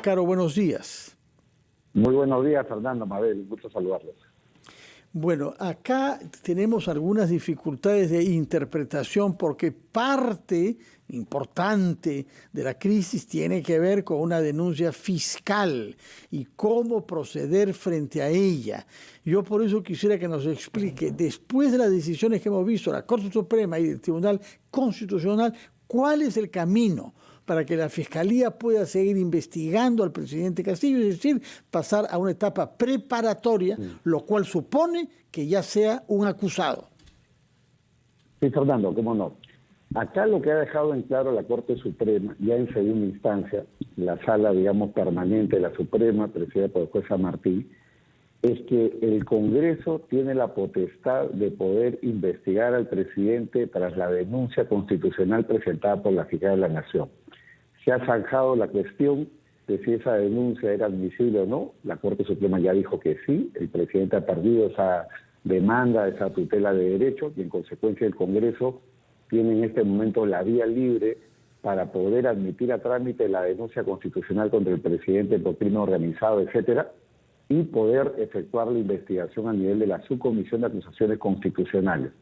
Doctor Caro, buenos días. Muy buenos días, Fernando, Mabel, gusto saludarlos. Bueno, acá tenemos algunas dificultades de interpretación porque parte importante de la crisis tiene que ver con una denuncia fiscal y cómo proceder frente a ella. Yo por eso quisiera que nos explique, después de las decisiones que hemos visto de la Corte Suprema y del Tribunal Constitucional, ¿cuál es el camino para que la Fiscalía pueda seguir investigando al presidente Castillo, es decir, pasar a una etapa preparatoria, lo cual supone que ya sea un acusado? Sí, Fernando, cómo no. Acá lo que ha dejado en claro la Corte Suprema, ya en segunda instancia, la sala, digamos, permanente de la Suprema, presidida por el juez San Martín, es que el Congreso tiene la potestad de poder investigar al presidente tras la denuncia constitucional presentada por la Fiscalía de la Nación. Se ha zanjado la cuestión de si esa denuncia era admisible o no. La Corte Suprema ya dijo que sí. El presidente ha perdido esa demanda, esa tutela de derechos, y en consecuencia el Congreso tiene en este momento la vía libre para poder admitir a trámite la denuncia constitucional contra el presidente por crimen organizado, etcétera, y poder efectuar la investigación a nivel de la Subcomisión de Acusaciones Constitucionales.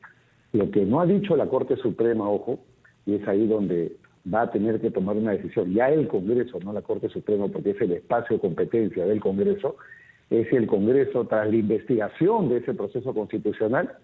Lo que no ha dicho la Corte Suprema, ojo, y es ahí donde va a tener que tomar una decisión, ya el Congreso, no la Corte Suprema, porque es el espacio de competencia del Congreso, es si el Congreso, tras la investigación de ese proceso constitucional,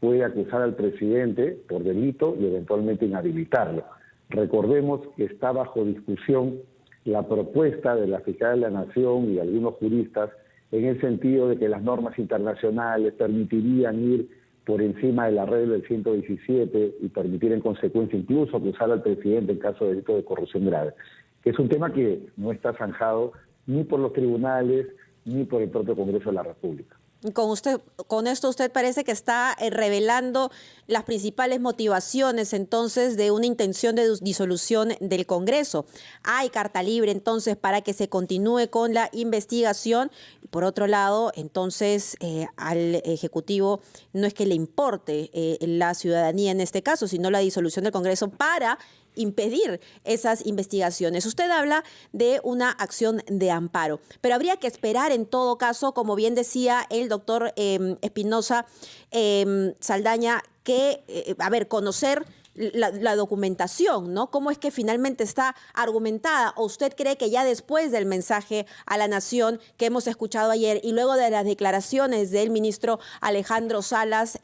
puede acusar al presidente por delito y eventualmente inhabilitarlo. Recordemos que está bajo discusión la propuesta de la Fiscalía de la Nación y algunos juristas en el sentido de que las normas internacionales permitirían ir por encima de la regla del 117 y permitir en consecuencia incluso acusar al presidente en caso de delito de corrupción grave. Es un tema que no está zanjado ni por los tribunales ni por el propio Congreso de la República. Con esto usted parece que está revelando las principales motivaciones entonces de una intención de disolución del Congreso. Hay carta libre entonces para que se continúe con la investigación. Por otro lado, entonces al Ejecutivo no es que le importe la ciudadanía en este caso, sino la disolución del Congreso para impedir esas investigaciones. Usted habla de una acción de amparo, pero habría que esperar en todo caso, como bien decía el doctor Espinosa Saldaña, que, conocer la documentación, ¿no? ¿Cómo es que finalmente está argumentada? ¿O usted cree que ya después del mensaje a la nación que hemos escuchado ayer y luego de las declaraciones del ministro Alejandro Salas,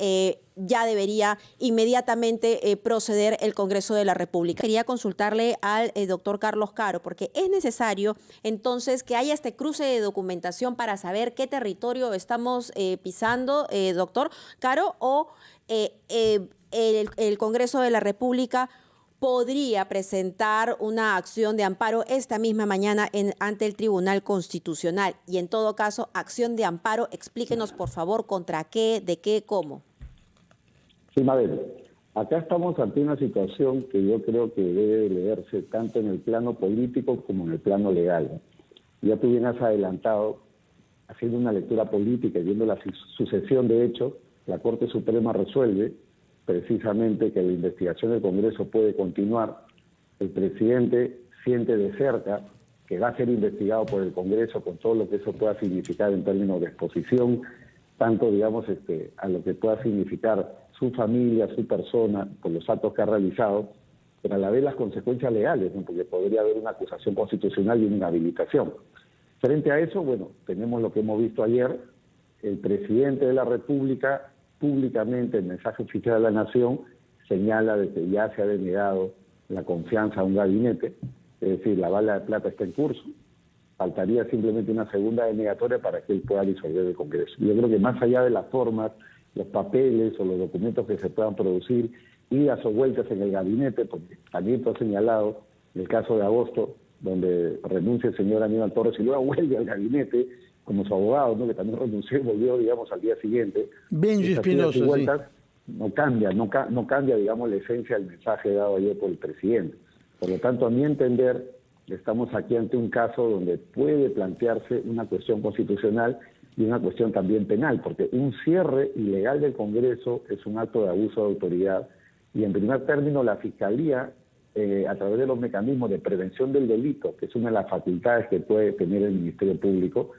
ya debería inmediatamente proceder el Congreso de la República? Quería consultarle al doctor Carlos Caro, porque es necesario entonces que haya este cruce de documentación para saber qué territorio estamos pisando, doctor Caro, o el Congreso de la República podría presentar una acción de amparo esta misma mañana ante el Tribunal Constitucional. Y en todo caso, acción de amparo, explíquenos por favor contra qué, de qué, cómo. Sí, Mabel, acá estamos ante una situación que yo creo que debe leerse tanto en el plano político como en el plano legal. Ya tú bien has adelantado, haciendo una lectura política y viendo la sucesión de hechos, la Corte Suprema resuelve precisamente que la investigación del Congreso puede continuar. El presidente siente de cerca que va a ser investigado por el Congreso con todo lo que eso pueda significar en términos de exposición, tanto, digamos, a lo que pueda significar su familia, su persona, por los actos que ha realizado, pero a la vez las consecuencias legales, ¿no? Porque podría haber una acusación constitucional y una inhabilitación. Frente a eso, bueno, tenemos lo que hemos visto ayer, el presidente de la República públicamente, el mensaje oficial de la Nación, señala de que ya se ha denegado la confianza a un gabinete, es decir, la bala de plata está en curso, faltaría simplemente una segunda denegatoria para que él pueda disolver el Congreso. Yo creo que más allá de las formas, los papeles o los documentos que se puedan producir, idas o vueltas en el gabinete, porque también fue señalado en el caso de agosto, donde renuncia el señor Aníbal Torres y luego vuelve al gabinete como su abogado, ¿no? Que también renunció y volvió, digamos, al día siguiente. Benji Espinosa, vueltas, sí. No cambia, digamos, la esencia del mensaje dado ayer por el presidente. Por lo tanto, a mi entender, estamos aquí ante un caso donde puede plantearse una cuestión constitucional y una cuestión también penal, porque un cierre ilegal del Congreso es un acto de abuso de autoridad y, en primer término, la Fiscalía a través de los mecanismos de prevención del delito, que es una de las facultades que puede tener el Ministerio Público,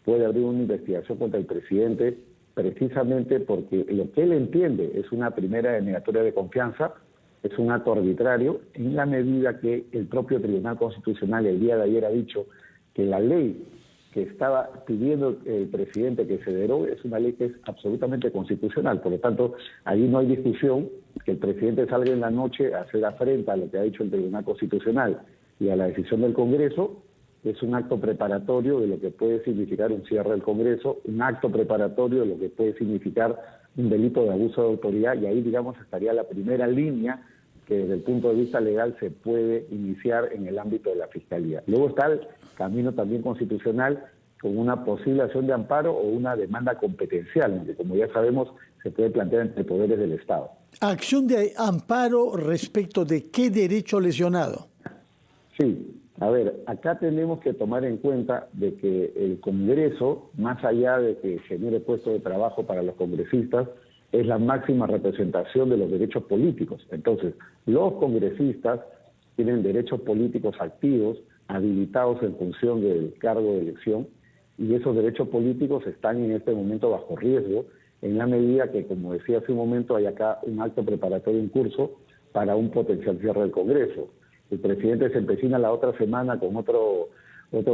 puede abrir una investigación contra el presidente precisamente porque lo que él entiende es una primera denegatoria de confianza, es un acto arbitrario, en la medida que el propio Tribunal Constitucional el día de ayer ha dicho que la ley que estaba pidiendo el presidente que se derogue es una ley que es absolutamente constitucional. Por lo tanto, ahí no hay discusión que el presidente salga en la noche a hacer afrenta a lo que ha dicho el Tribunal Constitucional y a la decisión del Congreso. Es un acto preparatorio de lo que puede significar un cierre del Congreso, un acto preparatorio de lo que puede significar un delito de abuso de autoridad, y ahí, digamos, estaría la primera línea que desde el punto de vista legal se puede iniciar en el ámbito de la Fiscalía. Luego está el camino también constitucional con una posible acción de amparo o una demanda competencial, que como ya sabemos se puede plantear entre poderes del Estado. ¿Acción de amparo respecto de qué derecho lesionado? Sí. A ver, acá tenemos que tomar en cuenta de que el Congreso, más allá de que genere puestos de trabajo para los congresistas, es la máxima representación de los derechos políticos. Entonces, los congresistas tienen derechos políticos activos, habilitados en función del cargo de elección, y esos derechos políticos están en este momento bajo riesgo, en la medida que, como decía hace un momento, hay acá un acto preparatorio en curso para un potencial cierre del Congreso. El presidente se empecina la otra semana con otro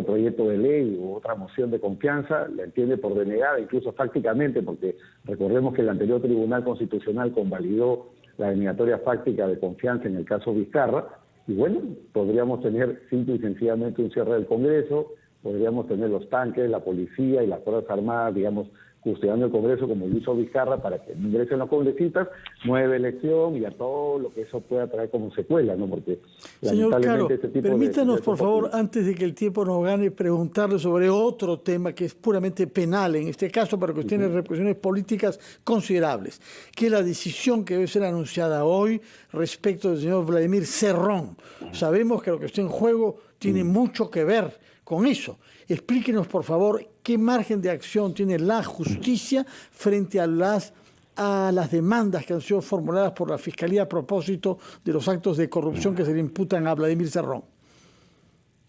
proyecto de ley u otra moción de confianza, la entiende por denegada, incluso fácticamente, porque recordemos que el anterior Tribunal Constitucional convalidó la denegatoria fáctica de confianza en el caso Vizcarra, y bueno, podríamos tener simple y sencillamente un cierre del Congreso, podríamos tener los tanques, la policía y las Fuerzas Armadas, digamos, custodiando el Congreso como lo hizo Vizcarra para que ingresen los congresistas, nueva elección y a todo lo que eso pueda traer como secuela, ¿no? Porque señor Caro, este tipo permítanos por favor, antes de que el tiempo nos gane, preguntarle sobre otro tema que es puramente penal en este caso, pero que tiene repercusiones políticas considerables, que es la decisión que debe ser anunciada hoy respecto del señor Vladimir Cerrón. Sabemos que lo que está en juego tiene mucho que ver con eso. Explíquenos, por favor, qué margen de acción tiene la justicia frente a las demandas que han sido formuladas por la Fiscalía a propósito de los actos de corrupción que se le imputan a Vladimir Cerrón.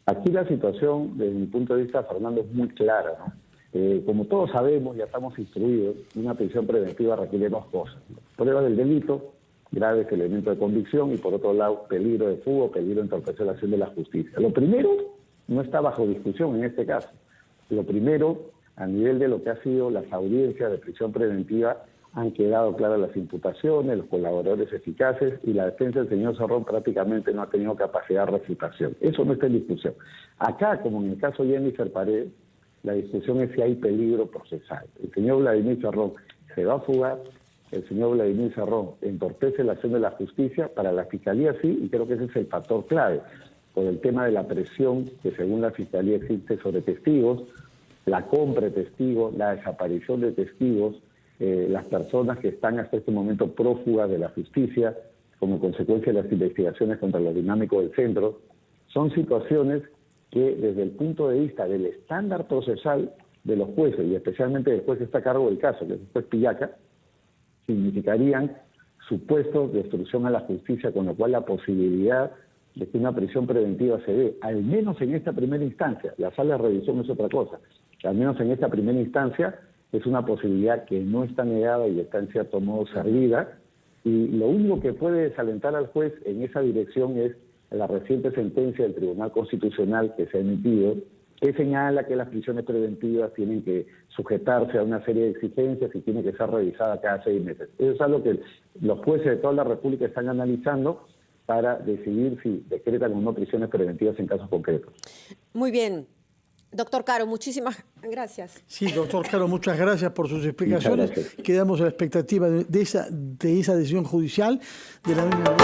Aquí la situación, desde mi punto de vista, Fernando, es muy clara, ¿no? Como todos sabemos, ya estamos instruidos, una prisión preventiva requiere dos cosas: prueba del delito, graves elementos de convicción, y por otro lado, peligro de fuga, peligro de entorpecer la acción de la justicia. Lo primero no está bajo discusión en este caso. Lo primero, a nivel de lo que ha sido las audiencias de prisión preventiva, han quedado claras las imputaciones, los colaboradores eficaces, y la defensa del señor Cerrón prácticamente no ha tenido capacidad de refutación. Eso no está en discusión. Acá, como en el caso de Jennifer Paredes, la discusión es si hay peligro procesal. El señor Vladimir Cerrón se va a fugar, el señor Vladimir Cerrón entorpece la acción de la justicia. Para la Fiscalía sí, y creo que ese es el factor clave, por el tema de la presión que según la Fiscalía existe sobre testigos, la compra de testigos, la desaparición de testigos, las personas que están hasta este momento prófugas de la justicia como consecuencia de las investigaciones contra los dinámicos del centro. Son situaciones que desde el punto de vista del estándar procesal de los jueces, y especialmente del juez que está a cargo del caso, que es el juez Pillaca, significarían supuestos de obstrucción a la justicia, con lo cual la posibilidad de que una prisión preventiva se dé, al menos en esta primera instancia. La sala de revisión es otra cosa. Al menos en esta primera instancia es una posibilidad que no está negada y está en cierto modo servida, y lo único que puede desalentar al juez en esa dirección es la reciente sentencia del Tribunal Constitucional que se ha emitido, que señala que las prisiones preventivas tienen que sujetarse a una serie de exigencias y tienen que ser revisadas cada 6 meses. Eso es algo que los jueces de toda la República están analizando para decidir si decretan o no prisiones preventivas en casos concretos. Muy bien. Doctor Caro, muchísimas gracias. Sí, doctor Caro, muchas gracias por sus explicaciones. Quedamos a la expectativa de esa decisión judicial. De la misma